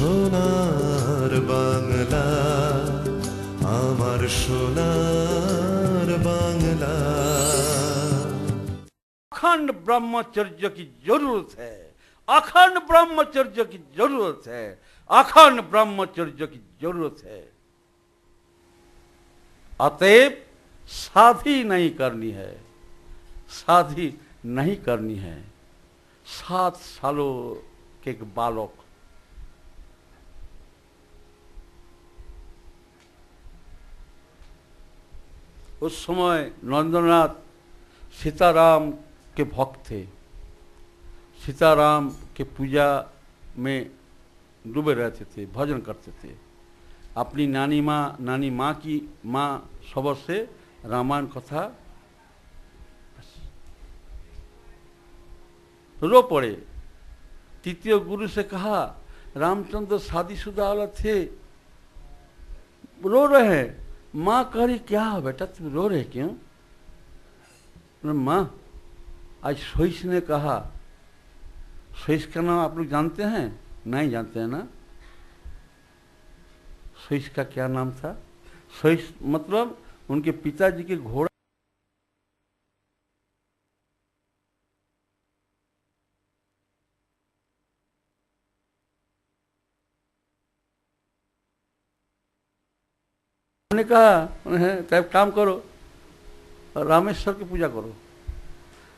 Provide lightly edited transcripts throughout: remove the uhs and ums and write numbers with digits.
সোনার বাংলা, আমার সোনার बांग्ला। अखंड ब्रह्मचर्य की जरूरत है, अखंड ब्रह्मचर्य की जरूरत है, अखंड ब्रह्मचर्य की जरूरत है। अतएव शादी नहीं करनी है, शादी नहीं करनी है। 7 सालों के एक बालक उस समय नंदनाथ सीताराम के भक्त थे, सीताराम के पूजा में डूबे रहते थे, भजन करते थे। अपनी नानी माँ की माँ सबर से रामायण कथा रो पड़े। तृतीय गुरु से कहा, रामचंद्र शादीशुदा वाला थे, रो रहे हैं। माँ कह रही, क्या बेटा तुम रो रहे क्यों? माँ, आज सोइस ने कहा, सोइस का नाम आप लोग जानते हैं? नहीं जानते हैं ना? सोइस का क्या नाम था? सोइस मतलब उनके पिताजी के घोड़ा। उन्होंने कहा, तब काम करो, रामेश्वर की पूजा करो।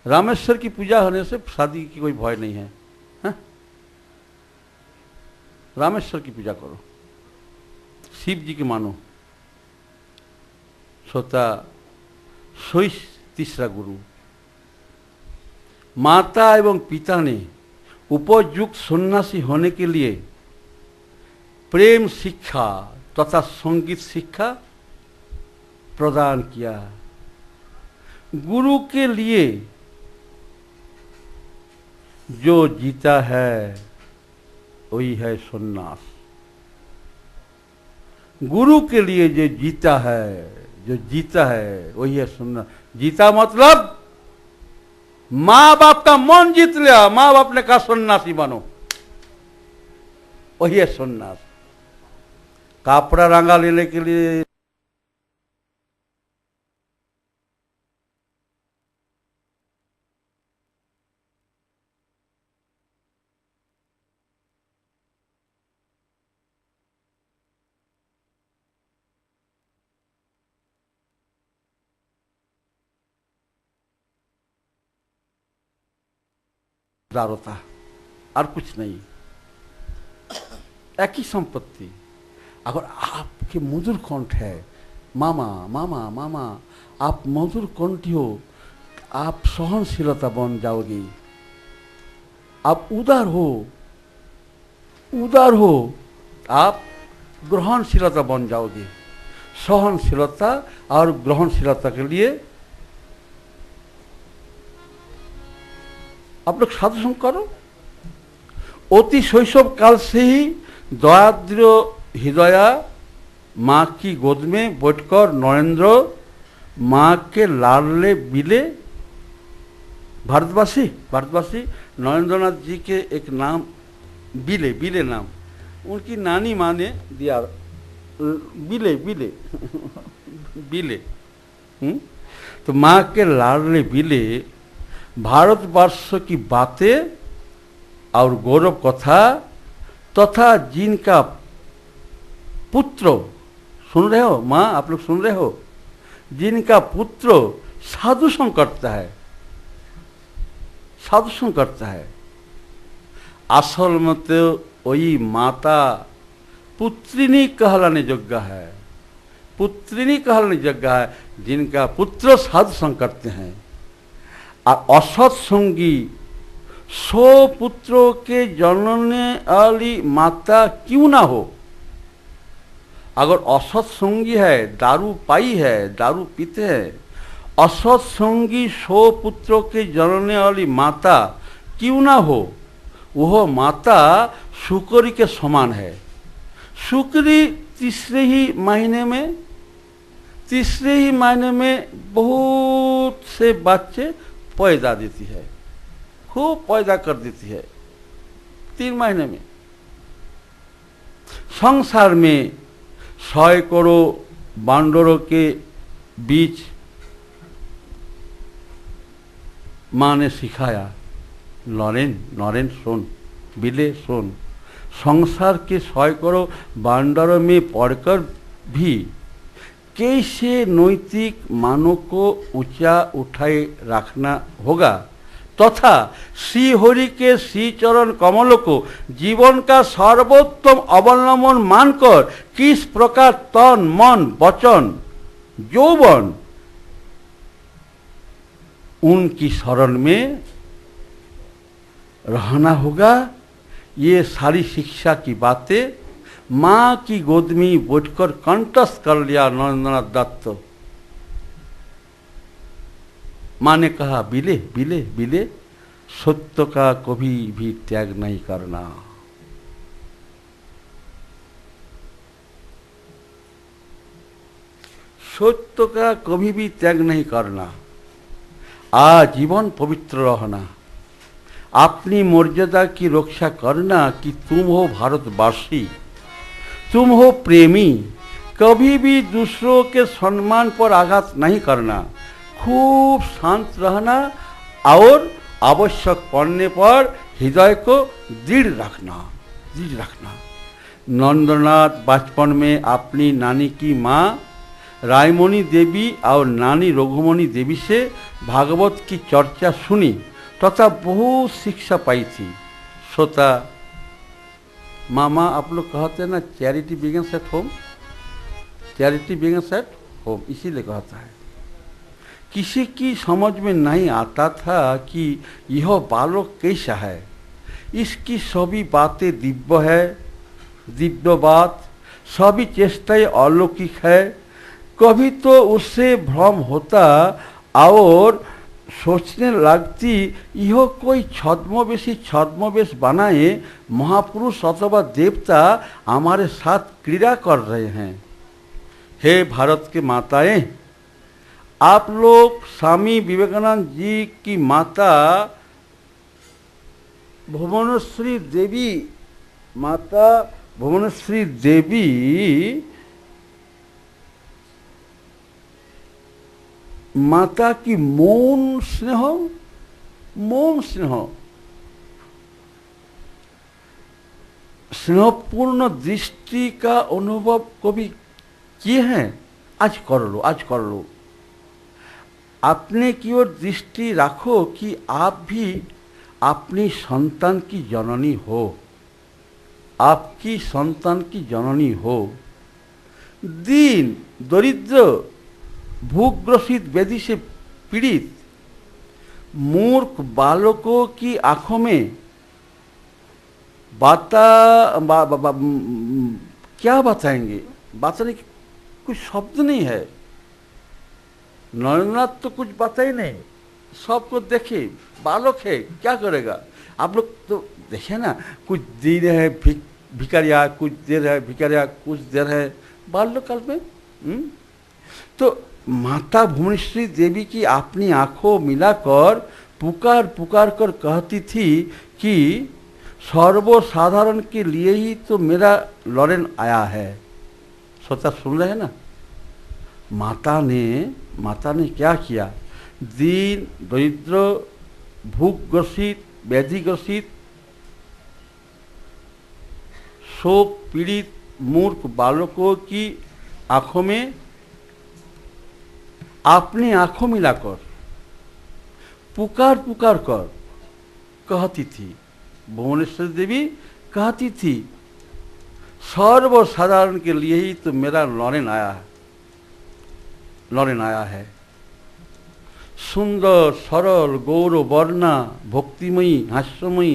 रामेश्वर की पूजा होने से शादी की कोई भय नहीं है, हा? रामेश्वर की पूजा करो, शिव जी की मानो। सोता सोइस तीसरा गुरु। माता एवं पिता ने उपयुक्त सन्यासी होने के लिए प्रेम शिक्षा तथा संगीत शिक्षा प्रदान किया। गुरु के लिए जो जीता है वही है सन्यास। गुरु के लिए जो जीता है वही है सन्यास। जीता मतलब माँ बाप का मन जीत लिया, माँ बाप ने कहा सन्यासी बनो, वही है सन्यास। कापड़ा रंगा लेने के लिए होता, और कुछ नहीं, एक ही संपत्ति। अगर आपके मधुर कंठ है, मामा मामा मामा, आप मधुर कंठी हो, आप सहनशीलता बन जाओगी। आप उदार हो, आप ग्रहणशीलता बन जाओगे। सहनशीलता और ग्रहणशीलता के लिए आप लोग साधु संग करो। अति शैशव काल से ही दयाद्र हृदया माँ की गोद में बैठकर नरेंद्र माँ के लाडले बिले। भारतवासी नरेंद्रनाथ जी के एक नाम बिले नाम उनकी नानी माँ ने दिया, बिले। तो माँ के लाडले बिले भारतवर्ष की बातें और गौरव कथा तथा जिनका पुत्र, सुन रहे हो माँ, आप लोग सुन रहे हो, जिनका पुत्र साधु संग करता है, असल में तो वही माता पुत्रिनी कहलाने योग्य है, जिनका पुत्र साधु संग करते हैं। और असत संगी 100 पुत्रों के जनने वाली माता क्यों ना हो, अगर असत संगी है, दारू पाई है, दारू पीते हैं, असत संगी 100 पुत्रों के जनने वाली माता क्यों ना हो, वह माता शुक्री के समान है। शुक्री तीसरे ही महीने में बहुत से बच्चे पैदा देती है, खूब पैदा कर देती है 3 महीने में। संसार में 100 करोड़ बांडरों के बीच माँ ने सिखाया, नरेन सुन, बिले सुन, संसार के 100 करोड़ बांडरों में पढ़कर भी कैसे नैतिक मानों को ऊंचा उठाए रखना होगा तथा श्री हरि के श्री चरण कमलों को जीवन का सर्वोत्तम अवलंबन मानकर किस प्रकार तन मन वचन यौवन उनकी शरण में रहना होगा। ये सारी शिक्षा की बातें माँ की गोद में बैठकर कंठस्थ कर लिया नरेंद्रनाथ दत्त। माँ ने कहा, बिले बिले बिले, सत्य का कभी भी त्याग नहीं करना। सत्य का कभी भी त्याग नहीं करना, आजीवन पवित्र रहना, अपनी मर्यादा की रक्षा करना कि तुम हो भारतवासी, तुम हो प्रेमी, कभी भी दूसरों के सम्मान पर आघात नहीं करना, खूब शांत रहना और आवश्यक पड़ने पर हृदय को दृढ़ रखना। नंदनाथ बचपन में अपनी नानी की माँ रायमणि देवी और नानी रघुमणि देवी से भागवत की चर्चा सुनी तथा बहुत शिक्षा पाई थी। श्रोता मामा, आप लोग कहते हैं ना, charity begins at home, charity begins at home, इसीलिए कहता है। किसी की समझ में नहीं आता था कि यह बालक कैसा है, इसकी सभी बातें दिव्य है, दिव्य बात, सभी चेष्टाएं अलौकिक है। कभी तो उससे भ्रम होता और सोचने लगती यह कोई छद्मवेश बनाए महापुरुष अथवा देवता हमारे साथ क्रीड़ा कर रहे हैं। हे भारत के माताएं, आप लोग स्वामी विवेकानंद जी की माता भुवनेश्वरी देवी माता की मौन स्नेहपूर्ण दृष्टि का अनुभव कभी किए हैं? आज कर लो। अपने की ओर दृष्टि रखो कि आप भी अपनी संतान की जननी हो, आपकी संतान की जननी हो। दीन दरिद्र भूग्रसित व्याधि से पीड़ित मूर्ख बालकों की आंखों में क्या बताएंगे? बताने की कुछ शब्द नहीं है। नरेंद्रनाथ तो कुछ बता ही नहीं, सबको देखे, बालक है, क्या करेगा? आप लोग तो देखे ना, कुछ देर है भिकारिया, कुछ देर है भिकारिया, कुछ देर है बाल्यकाल में। तो माता भुवनेश्वरी देवी की अपनी आंखों मिलाकर पुकार कर कहती थी कि सर्वसाधारण के लिए ही तो मेरा लॉरेन आया है। सोचा सुन रहे हैं ना, माता ने क्या किया? दीन दरिद्र भूखग्रसित व्याधिग्रसित शोक पीड़ित मूर्ख बालकों की आंखों में अपनी आंखों मिलाकर पुकार कर कहती थी, भुवनेश्वरी देवी कहती थी, सर्वसाधारण के लिए ही तो मेरा लॉरेन आया है। सुंदर सरल गौरव वर्णा भक्तिमयी हास्यमयी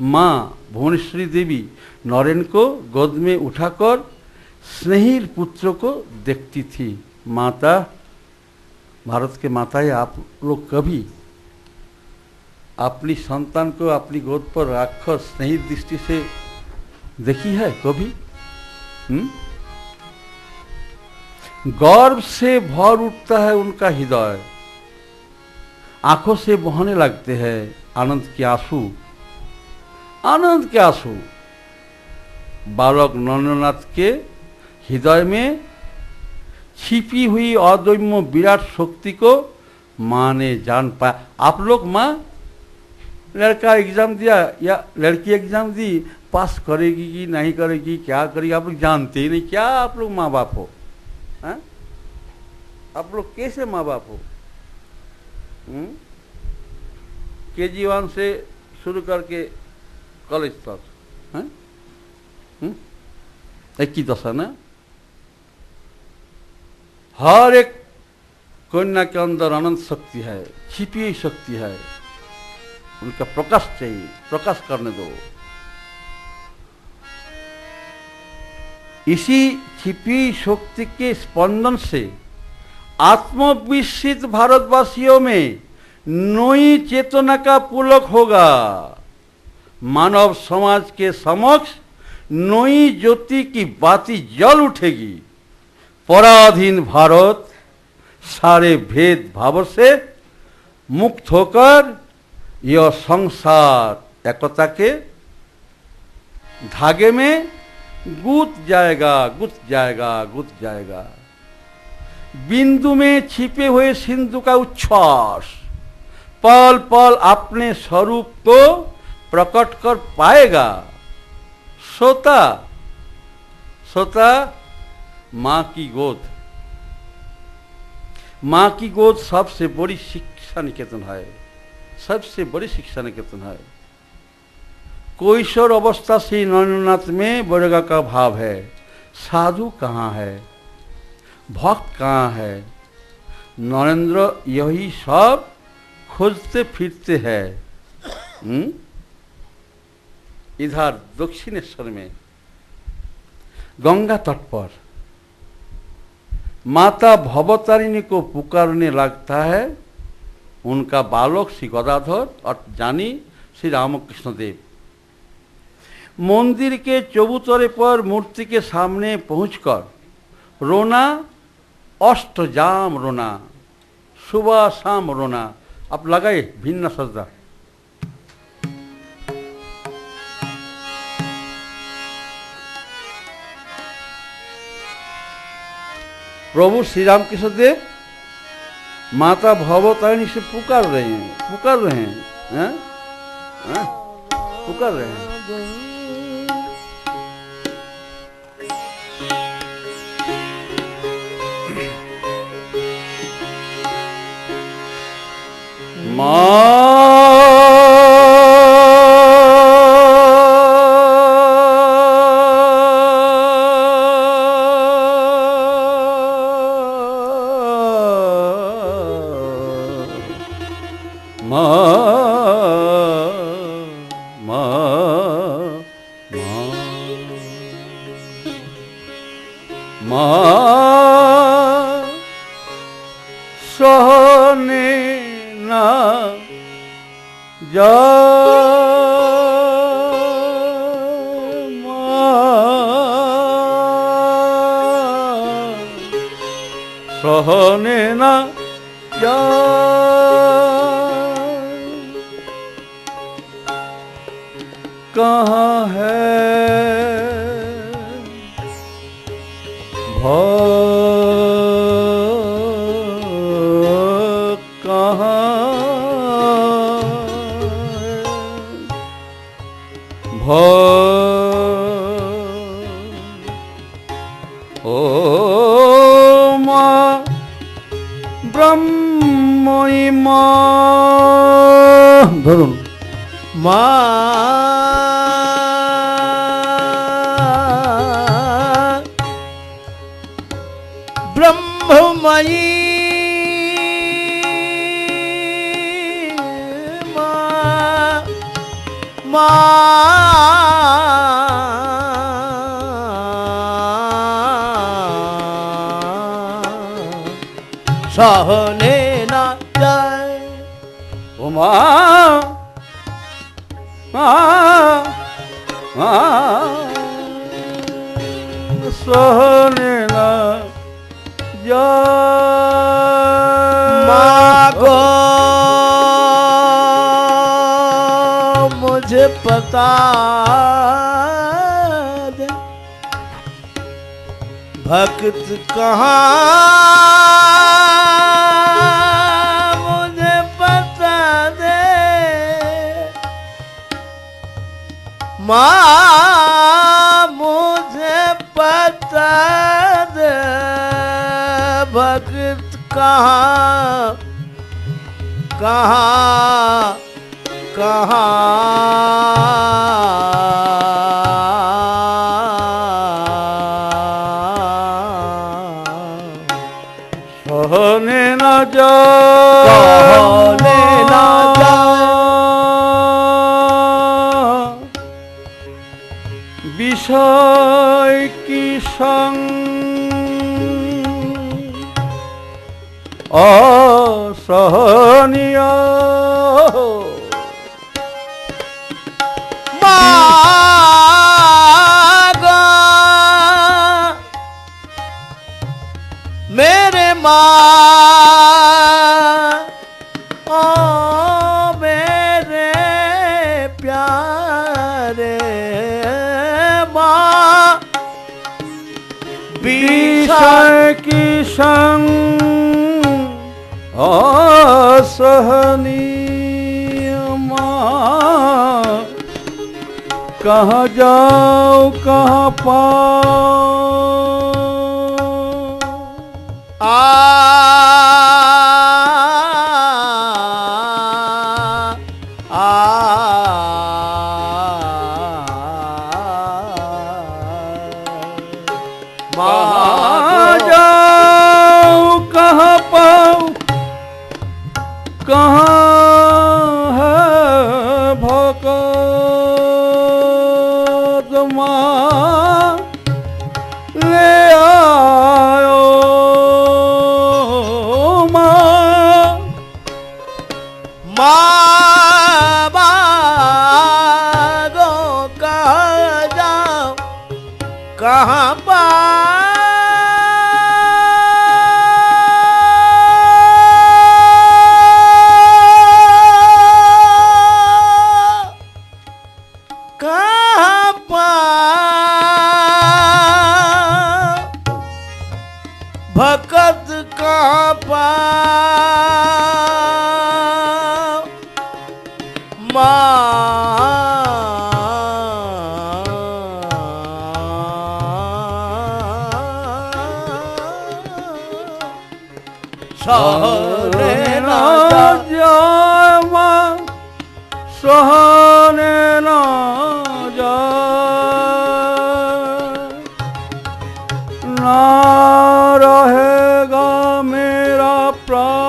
माँ भुवनेश्वरी देवी नरेन को गोद में उठाकर स्नेहिल पुत्र को देखती थी। माता, भारत के माताएं, आप लोग कभी अपनी संतान को अपनी गोद पर रखकर स्नेहिल दृष्टि से देखी है कभी? गर्व से भर उठता है उनका हृदय, आंखों से बहने लगते हैं आनंद के आंसू। बालक नरेंद्रनाथ के हृदय में छिपी हुई अदम्य विराट शक्ति को माँ ने जान पाया। आप लोग माँ लड़का एग्जाम दिया या लड़की एग्जाम दी, पास करेगी कि नहीं करेगी, क्या करेगी, आप लोग जानते ही नहीं। क्या आप लोग माँ बाप हो? हैं? आप लोग कैसे माँ बाप हो? KG1 से शुरू करके कॉलेज तक, हैं? एक ही दशा ना। हर एक कन्या के अंदर अनंत शक्ति है, छिपी हुई शक्ति है, उनका प्रकाश चाहिए, प्रकाश करने दो। इसी छिपी शक्ति के स्पंदन से आत्मविश्वासित भारतवासियों में नई चेतना का पुलक होगा। मानव समाज के समक्ष नई ज्योति की बाती जल उठेगी। पराधीन भारत सारे भेदभाव से मुक्त होकर यह संसार एकता के धागे में गुथ जाएगा, गुथ जाएगा, गुथ जाएगा। बिंदु में छिपे हुए सिंधु का उच्छ्वास पल पल अपने स्वरूप को प्रकट कर पाएगा। सोता सोता माँ की गोद, माँ की गोद सबसे बड़ी शिक्षा निकेतन है, सबसे बड़ी शिक्षा निकेतन है। कोईशोर अवस्था से नरेंद्रनाथ में वैराग्य का भाव है। साधु कहाँ है, भक्त कहाँ है? नरेंद्र यही सब खोजते फिरते हैं। इधर दक्षिणेश्वर में गंगा तट पर माता भवतारिणी को पुकारने लगता है उनका बालक श्री गदाधर और जानी श्री रामकृष्ण देव। मंदिर के चबूतरे पर मूर्ति के सामने पहुंचकर रोना, अष्टजाम रोना, सुबह शाम रोना। आप लगाए भिन्न सजदा। प्रभु श्री रामकृष्ण देव माता भवतारिणी से पुकार रहे हैं, पुकार रहे हैं, पुकार रहे हैं। सहने ना जा सहने ना जा कहाँ है ओ माँ ब्रह्मयी माँ धरुन ब्रह्ममयी सहने ना जाए ओ माँ सहने ना जाए मागो मुझे पता दे भक्त कहाँ मुझे पता दे, माँ मुझे पता दे, भक्त कहाँ कहाँ कहने न जा, कहने न जा, विषय की संग असहनीय, मागा मेरे माँ, ओ मेरे प्यारे माँ, विषय की संग असहनीय, माँ कहाँ जाओ कहाँ पाओ, कहाँ जाओ कहाँ पाओ, कहाँ है भक्त माँ ले आयो, माँ मागो कहाँ जाओ कहाँ भक्त कहाँ पाओ, सहने न जाए, माँ सहने न जाए, ना रहेगा मेरा प्राण,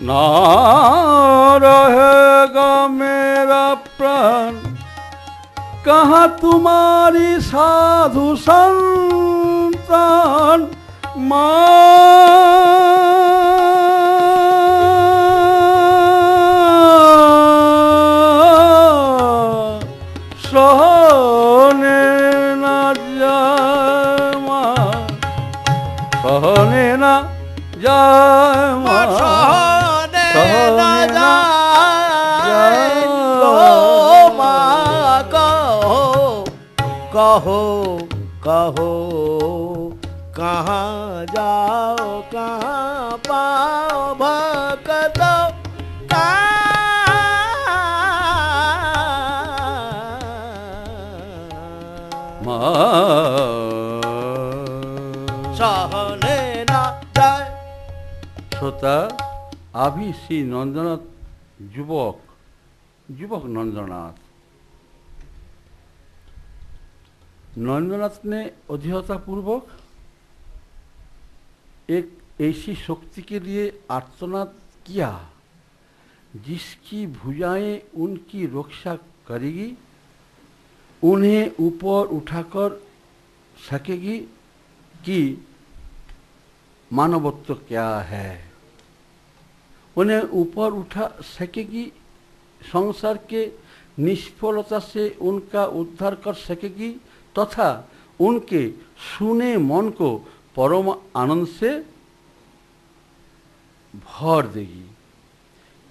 ना रहेगा मेरा प्राण, कहाँ तुम्हारी साधु संतान सहने न जाए, माँ सहने न जाए, माँ सहने न जाए, माँ कहो कहो कहाँ जाओ कहाँ पाओ भक्त सहने न जाए। শ্রোতা, अभी श्री नंदनाथ युवक नंदनाथ ने अधिकता पूर्वक एक ऐसी शक्ति के लिए आर्तनाद किया जिसकी भुजाएं उनकी रक्षा करेगी, उन्हें ऊपर उठाकर सकेगी कि मानवत्व क्या है, उन्हें ऊपर उठा सकेगी, संसार के निष्फलता से उनका उद्धार कर सकेगी तथा उनके सुने मन को परम आनंद से भर देगी।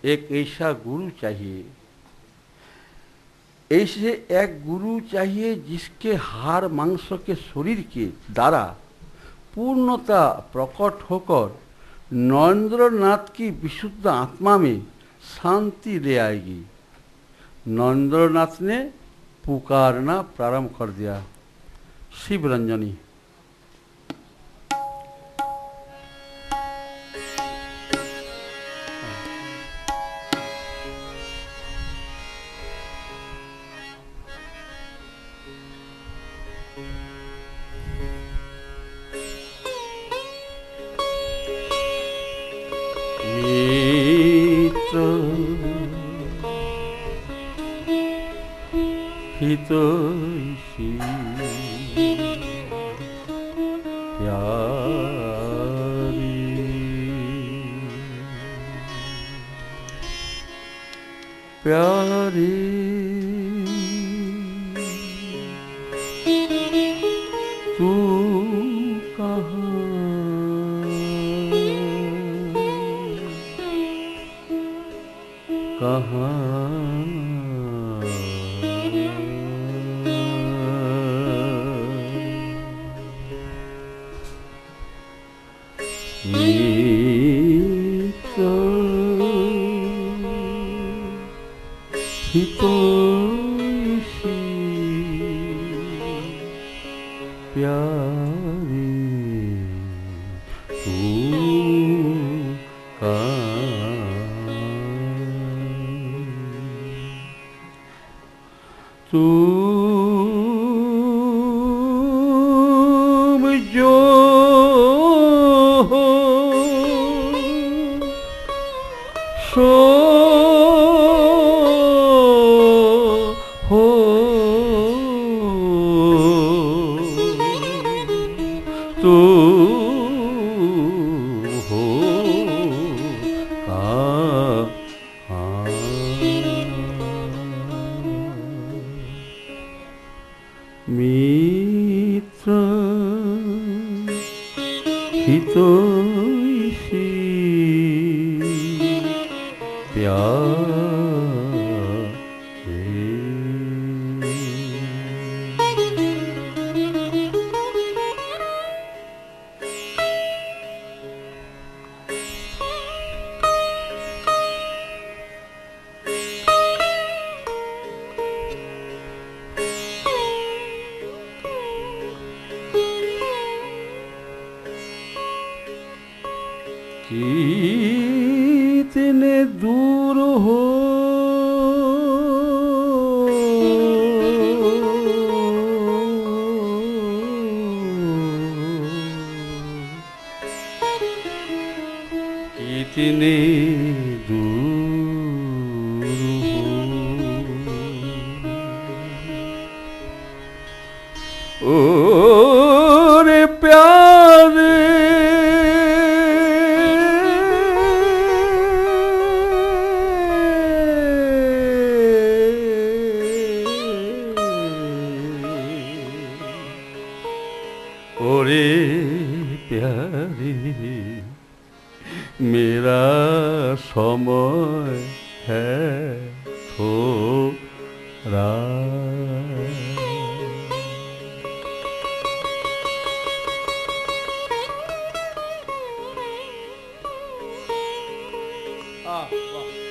एक ऐसा गुरु चाहिए, ऐसे एक गुरु चाहिए जिसके हाड़ मांस के शरीर के द्वारा पूर्णता प्रकट होकर नरेंद्रनाथ की विशुद्ध आत्मा में शांति ले आएगी। नरेंद्रनाथ ने पुकारना प्रारंभ कर दिया, शिवरंजनी। हितैषी प्यारी प्यारी तू कहाँ हितैषी प्यारी तू तुम जो हो सो हो तू हो मित्र हितैषी कितने दूर हो कितने दूर हो ओ रे प्यारे ओरे प्यारी मेरा समय है थोड़ा वाह